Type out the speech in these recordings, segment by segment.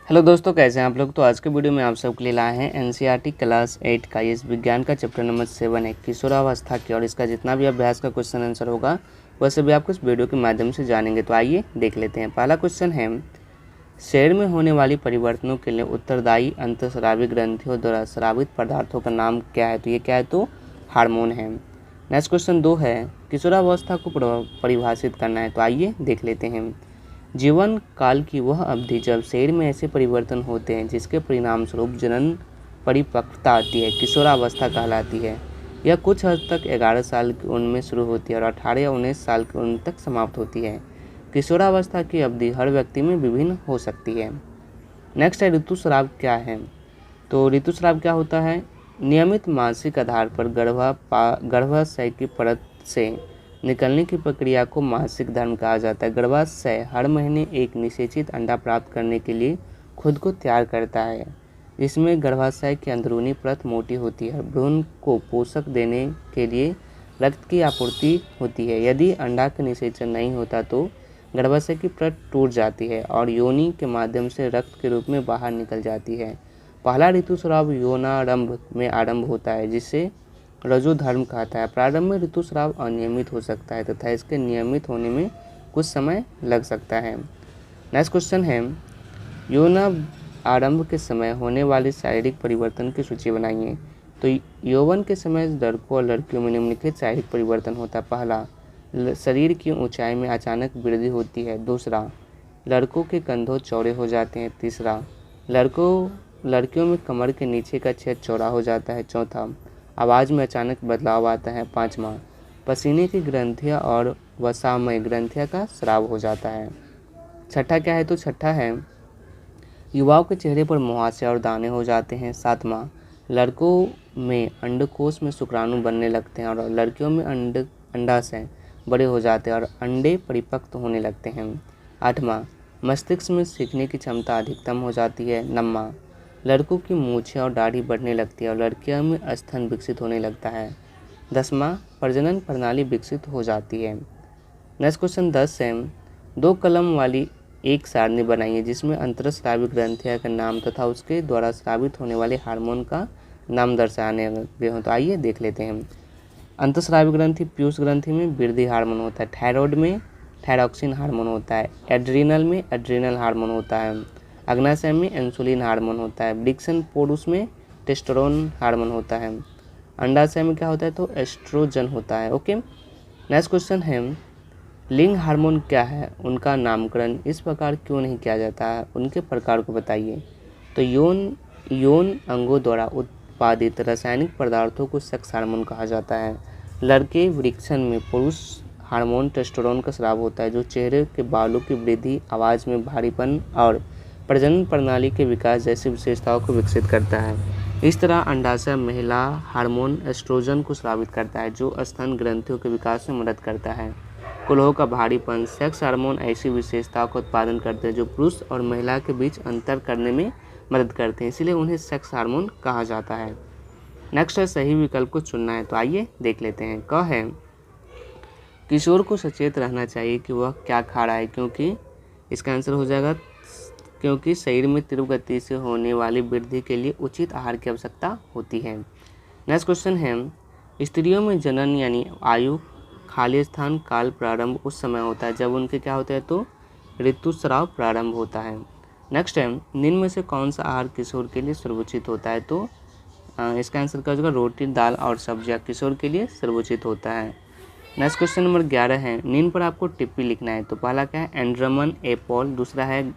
Hello दोस्तों, कैसे हैं आप लोग। तो आज के वीडियो में आप सबके लिए लाए हैं एनसीईआरटी क्लास 8 का इस विज्ञान का चैप्टर नंबर 7 है किशोरावस्था की, और इसका जितना भी अभ्यास का क्वेश्चन आंसर होगा वह सभी आपको इस वीडियो के माध्यम से जानेंगे। तो आइए देख लेते हैं। पहला क्वेश्चन है, शरीर में होने वाली परिवर्तनों के लिए उत्तरदायी अंतःस्रावी ग्रंथियों द्वारा स्रावित पदार्थों का नाम क्या है। तो ये क्या है, तो हार्मोन है। नेक्स्ट क्वेश्चन 2 है, किशोरावस्था को परिभाषित करना है। तो आइए देख लेते हैं। जीवन काल की वह अवधि जब शरीर में ऐसे परिवर्तन होते हैं जिसके परिणाम स्वरूप जनन परिपक्वता आती है, किशोरावस्था कहलाती है। यह कुछ हद तक 11 साल की उम्र में शुरू होती है और 18 या 19 साल की उम्र तक समाप्त होती है। किशोरावस्था की अवधि हर व्यक्ति में विभिन्न हो सकती है। नेक्स्ट है, ऋतुस्राव क्या है। तो ऋतुस्राव क्या होता है, नियमित मासिक आधार पर गर्भाशय की परत से निकलने की प्रक्रिया को मासिक धर्म कहा जाता है। गर्भाशय हर महीने एक निषेचित अंडा प्राप्त करने के लिए खुद को तैयार करता है, जिसमें गर्भाशय की अंदरूनी परत मोटी होती है। भ्रूण को पोषक देने के लिए रक्त की आपूर्ति होती है। यदि अंडा का निषेचन नहीं होता तो गर्भाशय की परत टूट जाती है और योनि के माध्यम से रक्त के रूप में बाहर निकल जाती है। पहला ऋतुस्राव यौनारंभ में आरंभ होता है, जिसे रजोधर्म कहता है। प्रारंभ में ऋतुस्राव अनियमित हो सकता है तथा इसके नियमित होने में कुछ समय लग सकता है। नेक्स्ट क्वेश्चन है, यौन आरंभ के समय होने वाले शारीरिक परिवर्तन की सूची बनाइए। तो यौवन के समय लड़कों और लड़कियों में निम्नलिखित शारीरिक परिवर्तन होता है। पहला, शरीर की ऊंचाई में अचानक वृद्धि होती है। दूसरा, लड़कों के कंधों चौड़े हो जाते हैं। तीसरा, लड़कियों में कमर के नीचे का छेद चौड़ा हो जाता है। चौथा, आवाज़ में अचानक बदलाव आता है। पाँचवा, पसीने की ग्रंथियाँ और वसामय ग्रंथियाँ का स्राव हो जाता है। छठा क्या है, तो छठा है, युवाओं के चेहरे पर मुहासे और दाने हो जाते हैं। सातवां, लड़कों में अंडकोश में शुक्राणु बनने लगते हैं और लड़कियों में अंडाशय बड़े हो जाते हैं और अंडे परिपक्व होने लगते हैं। आठवां, मस्तिष्क में सीखने की क्षमता अधिकतम हो जाती है। नौवां, लड़कों की मूछें और दाढ़ी बढ़ने लगती है और लड़कियों में स्तन विकसित होने लगता है। 10वां, प्रजनन प्रणाली विकसित हो जाती है। नेक्स्ट क्वेश्चन 10 है, दो कलम वाली एक सारणी बनाइए जिसमें अंतःस्रावी ग्रंथियाँ का नाम तथा उसके द्वारा स्रावित होने वाले हार्मोन का नाम दर्शाने गए हों। तो आइए देख लेते हैं। अंतःस्रावी ग्रंथि पीयूष ग्रंथि में वृद्धि हार्मोन होता है। थायराइड में थायरॉक्सिन हार्मोन होता है। एड्रिनल में एड्रिनल हार्मोन होता है। अग्नाशय में इंसुलिन हार्मोन होता है। वृक्कन पोरुस में टेस्टोस्टेरोन हार्मोन होता है। अंडाशय में क्या होता है, तो एस्ट्रोजन होता है। ओके। नेक्स्ट क्वेश्चन है, लिंग हार्मोन क्या है, उनका नामकरण इस प्रकार क्यों नहीं किया जाता है, उनके प्रकार को बताइए। तो यौन अंगों द्वारा उत्पादित रासायनिक पदार्थों को सेक्स हार्मोन कहा जाता है। लड़के वृक्कन में पुरुष हार्मोन टेस्टोस्टेरोन का स्राव होता है, जो चेहरे के बालों की वृद्धि, आवाज़ में भारीपन और प्रजनन प्रणाली के विकास जैसी विशेषताओं को विकसित करता है। इस तरह अंडाशय महिला हार्मोन एस्ट्रोजन को स्रावित करता है, जो स्तन ग्रंथियों के विकास में मदद करता है। कुल्हों का भारीपन, सेक्स हार्मोन ऐसी विशेषताओं का उत्पादन करते हैं जो पुरुष और महिला के बीच अंतर करने में मदद करते हैं, इसलिए उन्हें सेक्स हार्मोन कहा जाता है। नेक्स्ट है, सही विकल्प को चुनना है। तो आइए देख लेते हैं। क है, किशोर को सचेत रहना चाहिए कि वह क्या खा रहा है, क्योंकि इसका आंसर हो जाएगा क्योंकि शरीर में तीव्र गति से होने वाली वृद्धि के लिए उचित आहार की आवश्यकता होती है। नेक्स्ट क्वेश्चन है, स्त्रियों में जनन यानी आयु खाली स्थान काल प्रारंभ उस समय होता है जब उनके क्या होता है, तो ऋतुस्राव प्रारंभ होता है। नेक्स्ट है, निम्न में से कौन सा आहार किशोर के लिए सर्वोचित होता है। तो इसका आंसर क्या हो जाएगा, रोटी दाल और सब्जियां किशोर के लिए सर्वोचित होता है। नेक्स्ट क्वेश्चन नंबर 11 है, निम्न पर आपको टिप्पी लिखना है। तो पहला क्या है, एंड्रोमन एपोल। दूसरा है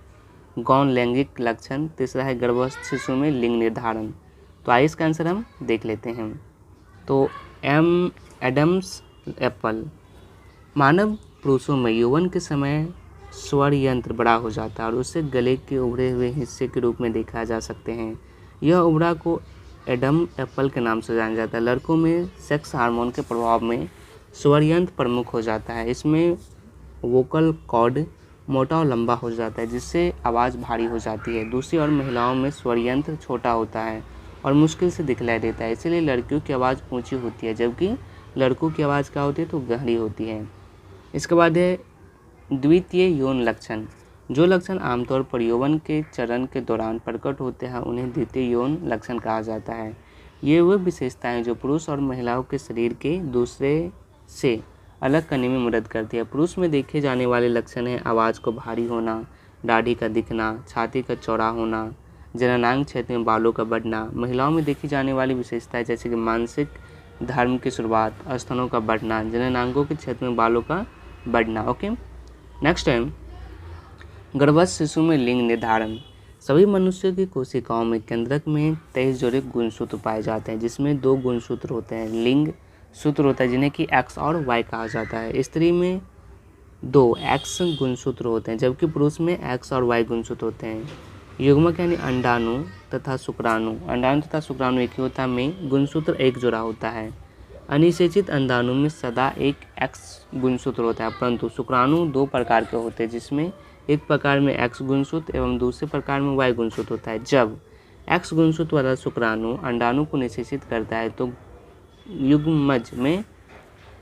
गौण लैंगिक लक्षण। तीसरा है गर्भस्थ शिशु में लिंग निर्धारण। तो आइए इसका आंसर हम देख लेते हैं। तो एडम्स एप्पल, मानव पुरुषों में यौवन के समय स्वर यंत्र बड़ा हो जाता है और उसे गले के उभरे हुए हिस्से के रूप में देखा जा सकते हैं। यह उभरा को एडम एप्पल के नाम से जाना जाता है। लड़कों में सेक्स हार्मोन के प्रभाव में स्वर यंत्र प्रमुख हो जाता है। इसमें वोकल कॉर्ड मोटा और लंबा हो जाता है, जिससे आवाज़ भारी हो जाती है। दूसरी ओर महिलाओं में स्वर यंत्र छोटा होता है और मुश्किल से दिखलाई देता है, इसलिए लड़कियों की आवाज़ ऊंची होती है जबकि लड़कों की आवाज़ क्या होती है, तो गहरी होती है। इसके बाद है द्वितीय यौन लक्षण। जो लक्षण आमतौर पर यौवन के चरण के दौरान प्रकट होते हैं उन्हें द्वितीय यौन लक्षण कहा जाता है। ये वे विशेषताएं जो पुरुष और महिलाओं के शरीर के दूसरे से अलग करने में मदद करती है। पुरुष में देखे जाने वाले लक्षण हैं आवाज़ को भारी होना, दाढ़ी का दिखना, छाती का चौड़ा होना, जननांग क्षेत्र में बालों का बढ़ना। महिलाओं में देखी जाने वाली विशेषताएं जैसे कि मानसिक धर्म की शुरुआत, स्तनों का बढ़ना, जननांगों के क्षेत्र में बालों का बढ़ना। ओके, नेक्स्ट है गर्भस्थ शिशु में लिंग निर्धारण। सभी मनुष्यों की कोशिकाओं में केंद्रक में 23 जोड़े गुणसूत्र पाए जाते हैं, जिसमें 2 गुणसूत्र होते हैं। लिंग सूत्र होता है जिन्हें कि एक्स और वाई कहा जाता है। स्त्री में 2 एक्स गुणसूत्र होते हैं, जबकि पुरुष में एक्स और वाई गुणसूत्र होते हैं। युग्मक यानी अंडाणु तथा शुक्राणु, अंडाणु तथा शुक्राणु एक ही होता है, में गुणसूत्र 1 जोड़ा होता है। अनिषेचित अंडाणु में सदा एक एक्स गुणसूत्र होता है, परंतु शुक्राणु 2 प्रकार के होते हैं, जिसमें एक प्रकार में एक्स गुणसूत्र एवं दूसरे प्रकार में वाई गुणसूत्र होता है। जब एक्स गुणसूत्र वाला शुक्राणु अंडाणु को निषेचित करता है तो युग्मज में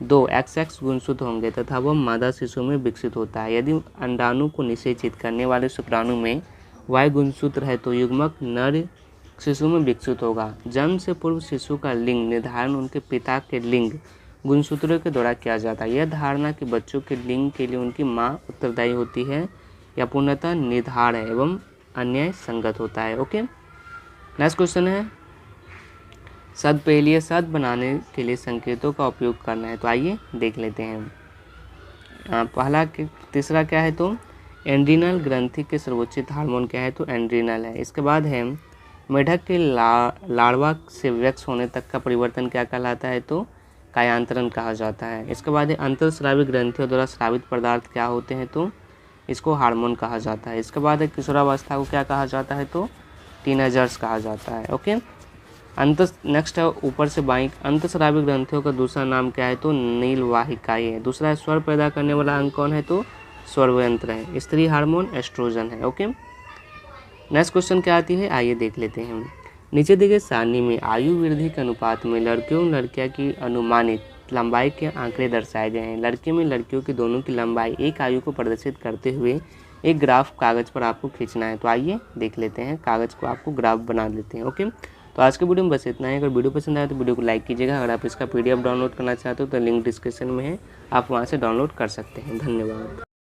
2 XX गुणसूत्र होंगे तथा वह मादा शिशु में विकसित होता है। यदि अंडाणु को निषेचित करने वाले शुक्राणु में वाई गुणसूत्र है तो युग्मक नर शिशु में विकसित होगा। जन्म से पूर्व शिशु का लिंग निर्धारण उनके पिता के लिंग गुणसूत्रों के द्वारा किया जाता है। यह धारणा कि बच्चों के लिंग के लिए उनकी माँ उत्तरदायी होती है या पूर्णतः निर्धार है एवं अन्याय संगत होता है। ओके, नेक्स्ट क्वेश्चन है सदपहलीय सद बनाने के लिए संकेतों का उपयोग करना है। तो आइए देख लेते हैं। तीसरा क्या है तो एंड्रीनल ग्रंथि के सर्वोच्च हार्मोन क्या है तो एंड्रीनल है। इसके बाद है मेढक के लार्वा से वृक्ष होने तक का परिवर्तन क्या कहलाता है तो कायांतरण कहा जाता है। इसके बाद है अंतरस्रावी ग्रंथियों द्वारा स्रावित पदार्थ क्या होते हैं तो इसको हार्मोन कहा जाता है। इसके बाद है किशोरावस्था को क्या कहा जाता है तो टीनेजर्स कहा जाता है। ओके, नेक्स्ट है ऊपर से बाईं, अंतस्रावी ग्रंथियों का दूसरा नाम क्या है तो नीलवाहिकाएं है। दूसरा है स्वर पैदा करने वाला अंग कौन है तो स्वरयंत्र है। स्त्री हार्मोन एस्ट्रोजन है। ओके, नेक्स्ट क्वेश्चन क्या आती है आइए देख लेते हैं। नीचे दिए गए सारणी में आयु वृद्धि के अनुपात में लड़कियों और लड़कियां की अनुमानित लंबाई के आंकड़े दर्शाए गए हैं। लड़कियों में लड़कियों की दोनों की लंबाई एक आयु को प्रदर्शित करते हुए एक ग्राफ कागज पर आपको खींचना है। तो आइए देख लेते हैं, कागज को आपको ग्राफ बना लेते हैं। ओके, तो आज के वीडियो में बस इतना है। अगर वीडियो पसंद आए तो वीडियो को लाइक कीजिएगा। अगर आप इसका PDF डाउनलोड करना चाहते हो तो लिंक डिस्क्रिप्शन में है, आप वहां से डाउनलोड कर सकते हैं। धन्यवाद।